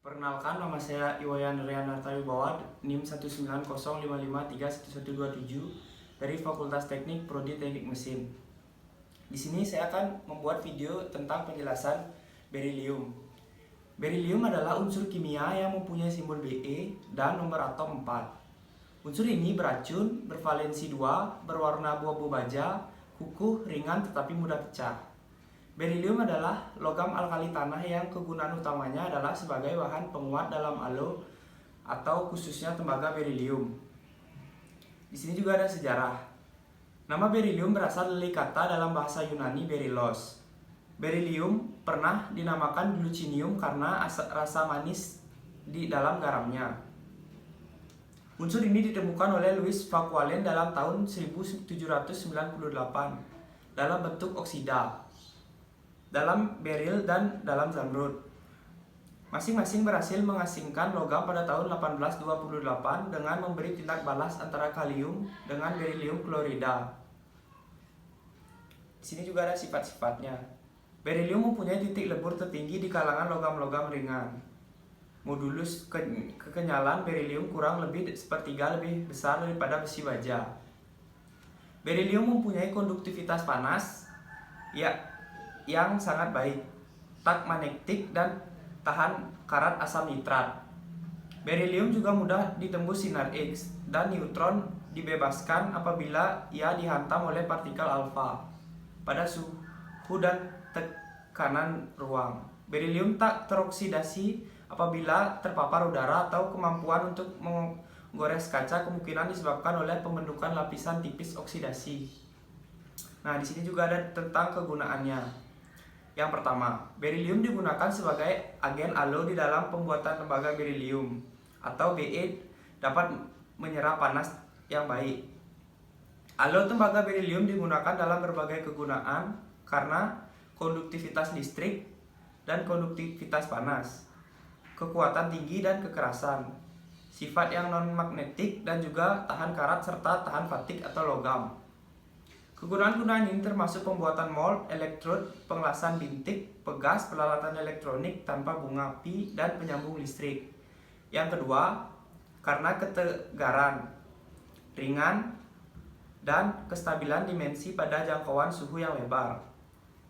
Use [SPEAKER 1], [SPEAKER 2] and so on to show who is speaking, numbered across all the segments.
[SPEAKER 1] Perkenalkan, nama saya Iwayan Rianarta Wibawa, NIM 19055531127 dari Fakultas Teknik Prodi Teknik Mesin. Di sini saya akan membuat video tentang penjelasan berilium. Berilium adalah unsur kimia yang mempunyai simbol Be dan nomor atom 4. Unsur ini beracun, bervalensi 2, berwarna abu-abu baja, kukuh, ringan tetapi mudah pecah. Berilium adalah logam alkali tanah yang kegunaan utamanya adalah sebagai bahan penguat dalam alo atau khususnya tembaga berilium. Di sini juga ada sejarah. Nama berilium berasal dari kata dalam bahasa Yunani berilos. Berilium pernah dinamakan lucinium karena rasa manis di dalam garamnya. Unsur ini ditemukan oleh Louis Vauquelin dalam tahun 1798 dalam bentuk oksida, dalam beril dan dalam zamrud. Masing-masing berhasil mengasingkan logam pada tahun 1828 dengan memberi tindak balas antara kalium dengan berilium klorida. Di sini juga ada sifat-sifatnya. Berilium mempunyai titik lebur tertinggi di kalangan logam-logam ringan. Modulus kekenyalan berilium kurang lebih sepertiga lebih besar daripada besi baja. Berilium mempunyai konduktivitas panas yang sangat baik, tak magnetik dan tahan karat asam nitrat. Berilium juga mudah ditembus sinar X dan neutron dibebaskan apabila ia dihantam oleh partikel alfa pada suhu dan tekanan ruang. Berilium tak teroksidasi apabila terpapar udara atau kemampuan untuk menggores kaca kemungkinan disebabkan oleh pembentukan lapisan tipis oksidasi. Nah, di sini juga ada tentang kegunaannya. Yang pertama, berilium digunakan sebagai agen alo di dalam pembuatan tembaga berilium atau Be dapat menyerap panas yang baik. Alo tembaga berilium digunakan dalam berbagai kegunaan karena konduktivitas listrik dan konduktivitas panas, kekuatan tinggi dan kekerasan, sifat yang non-magnetik dan juga tahan karat serta tahan fatik atau logam. Kegunaan-kegunaan ini termasuk pembuatan mold, elektrod, pengelasan bintik, pegas, peralatan elektronik tanpa bunga api, dan penyambung listrik. Yang kedua, karena ketegaran, ringan, dan kestabilan dimensi pada jangkauan suhu yang lebar.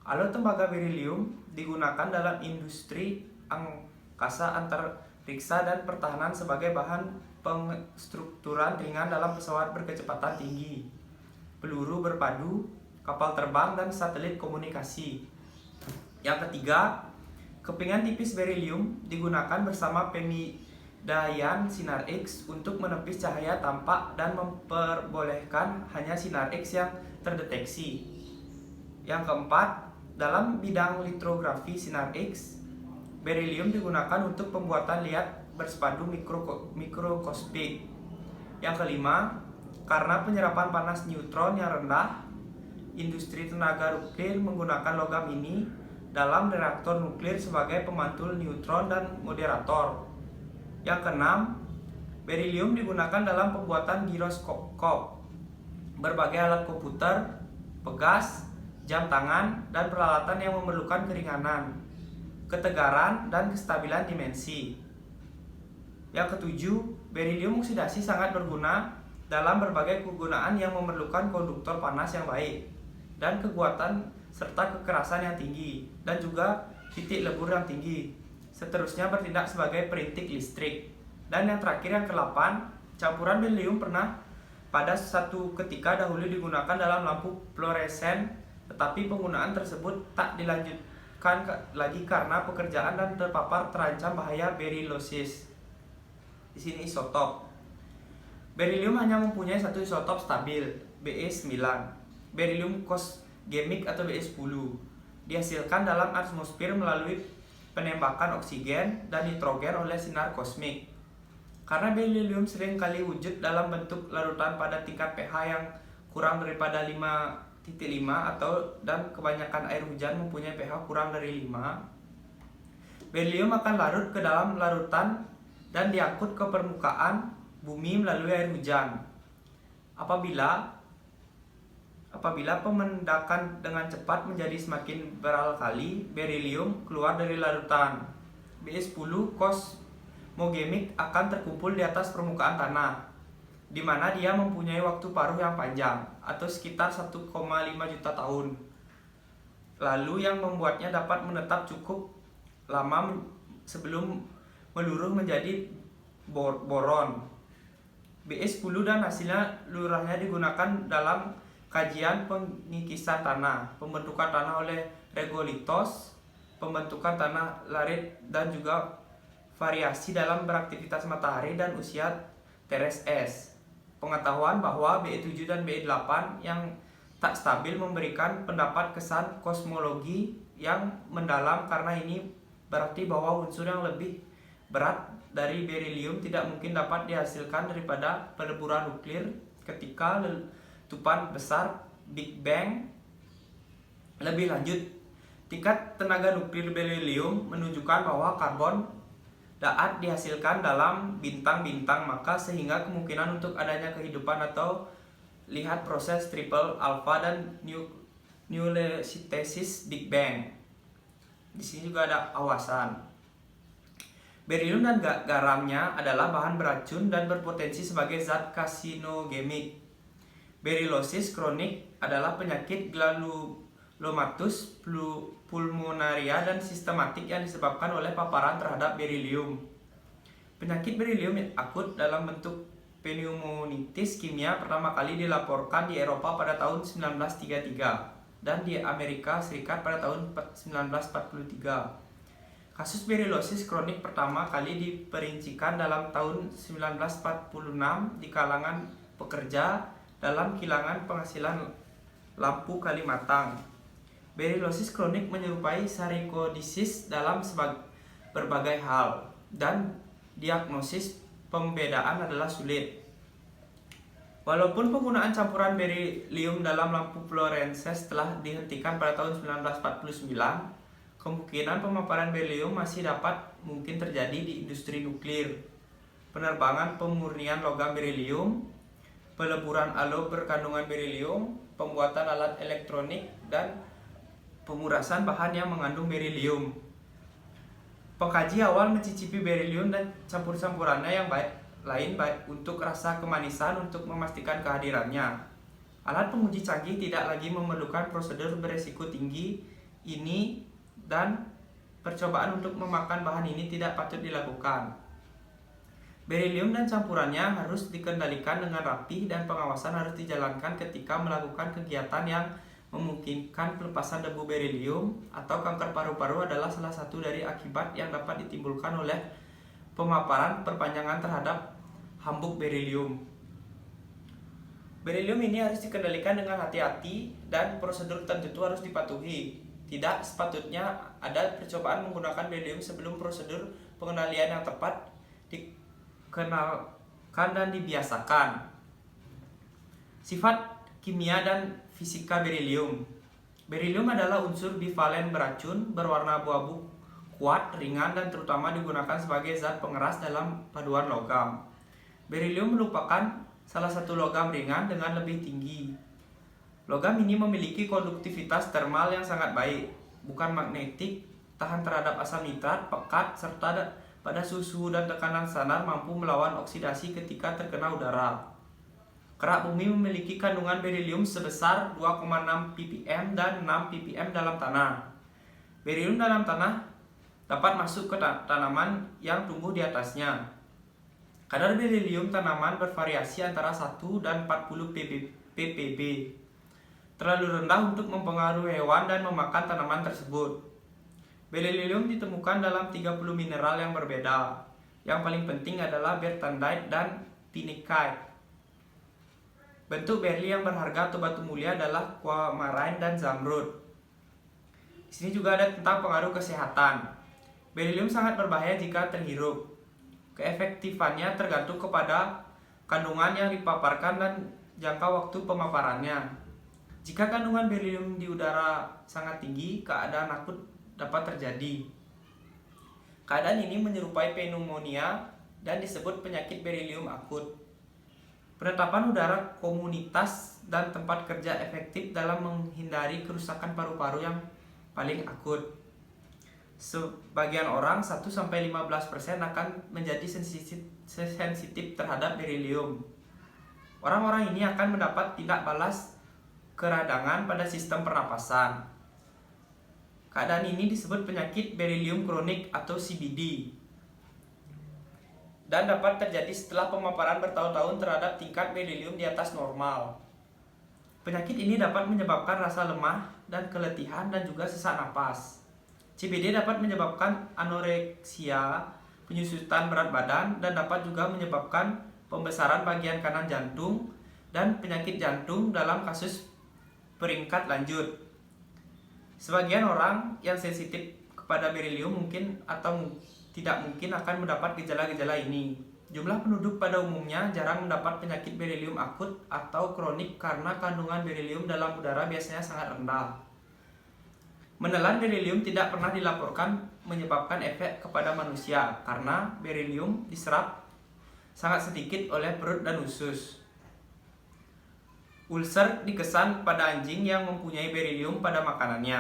[SPEAKER 1] Alo tembaga berilium digunakan dalam industri angkasa antariksa dan pertahanan sebagai bahan pengstrukturan ringan dalam pesawat berkecepatan tinggi, peluru berpadu, kapal terbang, dan satelit komunikasi. Yang ketiga, kepingan tipis berilium digunakan bersama pemindaian sinar X untuk menepis cahaya tampak dan memperbolehkan hanya sinar X yang terdeteksi. Yang keempat, dalam bidang litrografi sinar X, berilium digunakan untuk pembuatan liat bersepadu mikroskopik. Yang kelima, karena penyerapan panas neutron yang rendah, industri tenaga nuklir menggunakan logam ini dalam reaktor nuklir sebagai pemantul neutron dan moderator. Yang keenam, berilium digunakan dalam pembuatan giroskop, berbagai alat komputer, pegas, jam tangan, dan peralatan yang memerlukan keringanan, ketegaran, dan kestabilan dimensi. Yang ketujuh, berilium oksidasi sangat berguna dalam berbagai kegunaan yang memerlukan konduktor panas yang baik dan kekuatan serta kekerasan yang tinggi dan juga titik lebur yang tinggi. Seterusnya bertindak sebagai perintik listrik. Dan yang terakhir, yang ke-8, campuran berilium pernah pada satu ketika dahulu digunakan dalam lampu fluoresen, tetapi penggunaan tersebut tak dilanjutkan lagi karena pekerjaan dan terpapar terancam bahaya berilosis. Di sini isotop. Berilium hanya mempunyai satu isotop stabil, Be9. Berilium kosgemik atau Be10 dihasilkan dalam atmosfer melalui penembakan oksigen dan nitrogen oleh sinar kosmik. Karena berilium sering kali wujud dalam bentuk larutan pada tingkat pH yang kurang daripada 5,5 dan kebanyakan air hujan mempunyai pH kurang dari 5, berilium akan larut ke dalam larutan dan diangkut ke permukaan bumi melalui air hujan. Apabila pemendakan dengan cepat menjadi semakin beralkali, berilium keluar dari larutan. Be10 kosmogemik akan terkumpul di atas permukaan tanah, di mana dia mempunyai waktu paruh yang panjang, atau sekitar 1,5 juta tahun. Lalu yang membuatnya dapat menetap cukup lama sebelum meluruh menjadi boron. Be10 dan hasilnya lurahnya digunakan dalam kajian pengikisan tanah, pembentukan tanah oleh regolitos, pembentukan tanah larit, dan juga variasi dalam beraktivitas matahari dan usia TRS. Pengetahuan bahwa Be7 dan Be8 yang tak stabil memberikan pendapat kesan kosmologi yang mendalam, karena ini berarti bahwa unsur yang lebih berat dari berilium tidak mungkin dapat dihasilkan daripada peleburan nuklir ketika letupan besar Big Bang. Lebih lanjut, tingkat tenaga nuklir berilium menunjukkan bahwa karbon dapat dihasilkan dalam bintang-bintang, maka sehingga kemungkinan untuk adanya kehidupan atau lihat proses triple alpha dan nucleosynthesis Big Bang. Di sini juga ada awasan. Berilium dan garamnya adalah bahan beracun dan berpotensi sebagai zat karsinogenik. Berilosis kronik adalah penyakit glomerulomatous pulmonaria dan sistematik yang disebabkan oleh paparan terhadap berilium. Penyakit berilium akut dalam bentuk pneumonitis kimia pertama kali dilaporkan di Eropa pada tahun 1933 dan di Amerika Serikat pada tahun 1943. Kasus berilosis kronik pertama kali diperincikan dalam tahun 1946 di kalangan pekerja dalam kilangan penghasilan lampu Kalimatang. Berilosis kronik menyerupai sarkoidosis dalam berbagai hal, dan diagnosis pembedaan adalah sulit. Walaupun penggunaan campuran berilium dalam lampu fluoresens telah dihentikan pada tahun 1949, kemungkinan pemaparan berilium masih mungkin terjadi di industri nuklir, penerbangan pemurnian logam berilium, peleburan alo berkandungan berilium, pembuatan alat elektronik, dan pemurasan bahan yang mengandung berilium. Pengkaji awal mencicipi berilium dan campur-campurannya yang lain untuk rasa kemanisan untuk memastikan kehadirannya. Alat penguji canggih tidak lagi memerlukan prosedur beresiko tinggi ini, dan percobaan untuk memakan bahan ini tidak patut dilakukan. Berilium dan campurannya harus dikendalikan dengan rapi, dan pengawasan harus dijalankan ketika melakukan kegiatan yang memungkinkan pelepasan debu berilium atau kanker paru-paru adalah salah satu dari akibat yang dapat ditimbulkan oleh pemaparan perpanjangan terhadap hambuk berilium. Berilium ini harus dikendalikan dengan hati-hati dan prosedur tertentu harus dipatuhi. Tidak sepatutnya ada percobaan menggunakan berilium sebelum prosedur pengendalian yang tepat dikenalkan dan dibiasakan. Sifat kimia dan fisika berilium. Berilium adalah unsur bivalen beracun, berwarna abu-abu, kuat, ringan, dan terutama digunakan sebagai zat pengeras dalam paduan logam. Berilium merupakan salah satu logam ringan dengan lebih tinggi. Logam ini memiliki konduktivitas termal yang sangat baik, bukan magnetik, tahan terhadap asam nitrat, pekat, serta pada suhu dan tekanan standar mampu melawan oksidasi ketika terkena udara. Kerak bumi memiliki kandungan berilium sebesar 2,6 ppm dan 6 ppm dalam tanah. Berilium dalam tanah dapat masuk ke tanaman yang tumbuh di atasnya. Kadar berilium tanaman bervariasi antara 1 dan 40 ppb. Terlalu rendah untuk mempengaruhi hewan dan memakan tanaman tersebut. Berilium ditemukan dalam 30 mineral yang berbeda. Yang paling penting adalah bertandite dan pinnekite. Bentuk beril yang berharga atau batu mulia adalah aquamarine dan zamrud. Di sini juga ada tentang pengaruh kesehatan. Berilium sangat berbahaya jika terhirup. Keefektifannya tergantung kepada kandungan yang dipaparkan dan jangka waktu pemaparannya. Jika kandungan berilium di udara sangat tinggi, keadaan akut dapat terjadi. Keadaan ini menyerupai pneumonia dan disebut penyakit berilium akut. Penetapan udara komunitas dan tempat kerja efektif dalam menghindari kerusakan paru-paru yang paling akut. Sebagian orang 1-15% akan menjadi sensitif terhadap berilium. Orang-orang ini akan mendapat tindak balas keradangan pada sistem pernapasan. Keadaan ini disebut penyakit berilium kronik atau CBD, dan dapat terjadi setelah pemaparan bertahun-tahun terhadap tingkat berilium di atas normal. Penyakit ini dapat menyebabkan rasa lemah dan keletihan dan juga sesak napas. CBD dapat menyebabkan anoreksia, penyusutan berat badan, dan dapat juga menyebabkan pembesaran bagian kanan jantung dan penyakit jantung dalam kasus peringkat lanjut. Sebagian orang yang sensitif kepada berilium mungkin atau tidak mungkin akan mendapat gejala-gejala ini. Jumlah penduduk pada umumnya jarang mendapat penyakit berilium akut atau kronik karena kandungan berilium dalam udara biasanya sangat rendah. Menelan berilium tidak pernah dilaporkan menyebabkan efek kepada manusia karena berilium diserap sangat sedikit oleh perut dan usus. Ulcer dikesan pada anjing yang mempunyai berilium pada makanannya.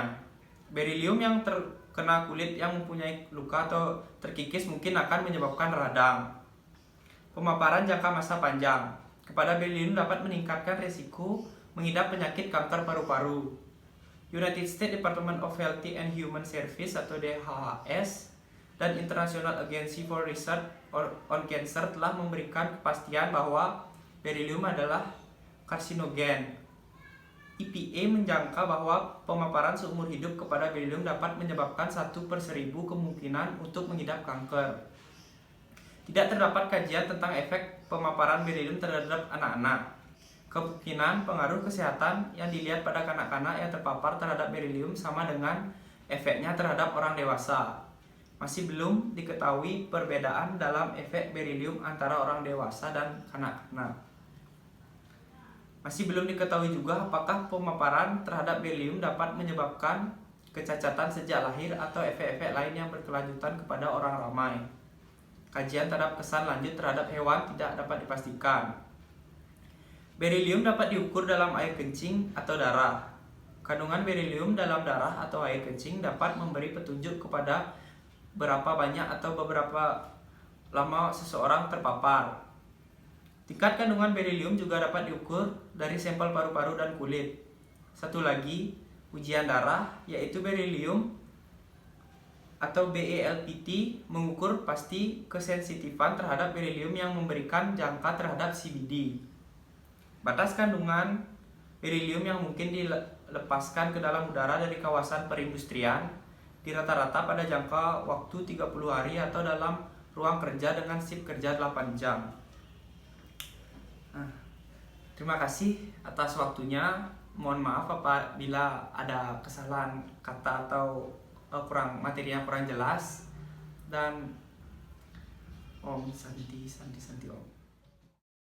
[SPEAKER 1] Berilium yang terkena kulit yang mempunyai luka atau terkikis mungkin akan menyebabkan radang. Pemaparan jangka masa panjang kepada berilium dapat meningkatkan risiko mengidap penyakit kanker paru-paru. United States Department of Health and Human Services atau DHHS dan International Agency for Research on Cancer telah memberikan kepastian bahwa berilium adalah karsinogen. EPA menjangka bahwa pemaparan seumur hidup kepada berilium dapat menyebabkan 1/1000 kemungkinan untuk mengidap kanker. Tidak terdapat kajian tentang efek pemaparan berilium terhadap anak-anak. Kemungkinan pengaruh kesehatan yang dilihat pada kanak-kanak yang terpapar terhadap berilium sama dengan efeknya terhadap orang dewasa. Masih belum diketahui perbedaan dalam efek berilium antara orang dewasa dan kanak-kanak. Masih belum diketahui juga apakah pemaparan terhadap berilium dapat menyebabkan kecacatan sejak lahir atau efek-efek lain yang berkelanjutan kepada orang ramai. Kajian terhadap kesan lanjut terhadap hewan tidak dapat dipastikan. Berilium dapat diukur dalam air kencing atau darah. Kandungan berilium dalam darah atau air kencing dapat memberi petunjuk kepada berapa banyak atau beberapa lama seseorang terpapar. Tingkat kandungan berilium juga dapat diukur dari sampel paru-paru dan kulit. Satu lagi, ujian darah, yaitu berilium atau BALPT, mengukur pasti kesensitifan terhadap berilium yang memberikan jangka terhadap CBD. Batas kandungan berilium yang mungkin dilepaskan ke dalam udara dari kawasan perindustrian di rata-rata pada jangka waktu 30 hari atau dalam ruang kerja dengan shift kerja 8 jam. Terima kasih atas waktunya. Mohon maaf apabila ada kesalahan kata atau materi yang kurang jelas. Dan Om Santi Om.